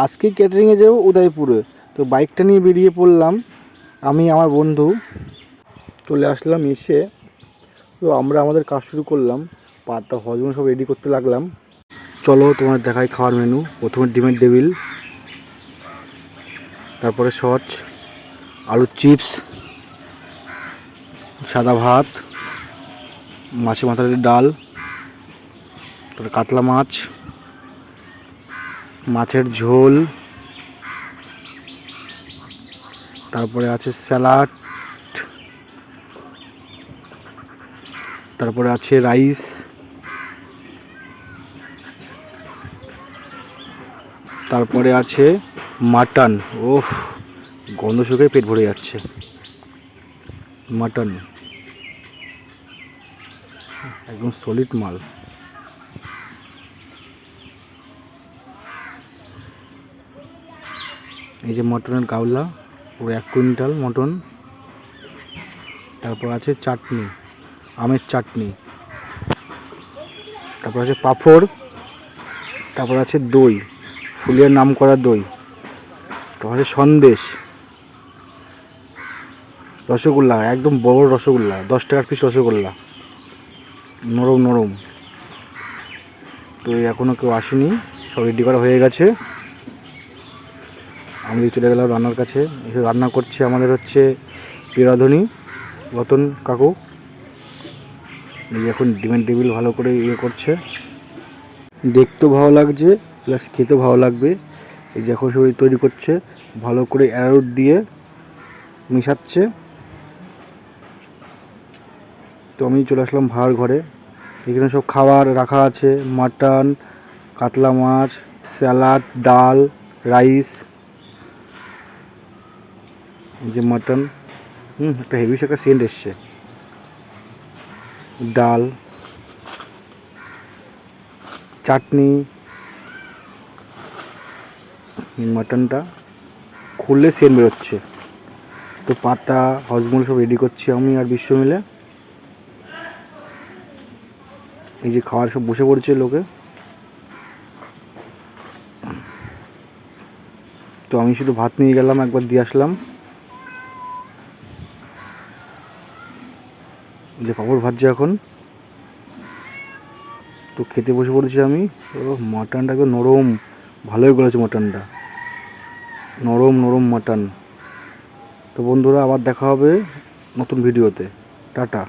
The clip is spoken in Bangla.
আজকে ক্যাটারিংয়ে যাবো উদয়পুরে। তো বাইকটা নিয়ে বেরিয়ে পড়লাম, আমি আমার বন্ধু চলে আসলাম। এসে তো আমরা আমাদের কাজ শুরু করলাম, পাতা হজম সব রেডি করতে লাগলাম। চলো তোমার দেখাই খাওয়ার মেনু। প্রথমে ডিমের টেবিল, তারপরে সস, আলুর চিপস, সাদা ভাত, মাছের মাথার ডাল, তারপরে কাতলা মাছ, মাছের ঝোল, তারপরে আছে স্যালাড, তারপরে আছে রাইস, তারপরে আছে মাটন। ওফ, গন্ধ শুকে পেট ভরে যাচ্ছে। মাটন একদম সলিড মাল। এই যে মটনের কাউলা, পুরো 1 কুইন্টাল মটন। তারপর আছে চাটনি, আমের চাটনি, তারপর আছে পাঁপড়, তারপর আছে দই, ফুলিয়ার নাম করা দই, তারপর আছে সন্দেশ, রসগোল্লা, একদম বড় রসগোল্লা, 10 টাকার পিস রসগোল্লা, নরম নরম। তো এখনও কেউ আসেনি, সব রেডি করা হয়ে গেছে। আমি চলে গেলাম রান্নার কাছে। এসে রান্না করছে আমাদের হচ্ছে প্রিয়রাধুনী রতন কাকু। এই এখন ডিমের টেবিল ভালো করে করছে, দেখতেও ভালো লাগছে প্লাস খেতেও ভালো লাগবে। এই যে এখন সবাই তৈরি করছে, ভালো করে অ্যারোট দিয়ে মিশাচ্ছে। তো আমি চলে আসলাম ভাড়ার ঘরে। এখানে সব খাবার রাখা আছে, মাটন, কাতলা মাছ, স্যালাড, ডাল, রাইস। যে মাটন, একটা হেভি একটা সেন্ট এসছে। ডাল, চাটনি, মাটনটা খুললে সেন্ট বেরোচ্ছে। তো পাতা হজমুল সব রেডি করছি আমি আর বিশ্ব মিলে। এই যে খাওয়ার সব বসে পড়ছে লোকে। তো আমি শুধু ভাত নিয়ে গেলাম, একবার দিয়ে আসলাম। যে পাঁপড় ভাজছে এখন। তো খেতে বসে পড়েছি আমি। ও মাটনটা একদম নরম, ভালোই করেছে মাটনটা, নরম নরম মাটন। তো বন্ধুরা, আবার দেখা হবে নতুন ভিডিওতে। টাটা।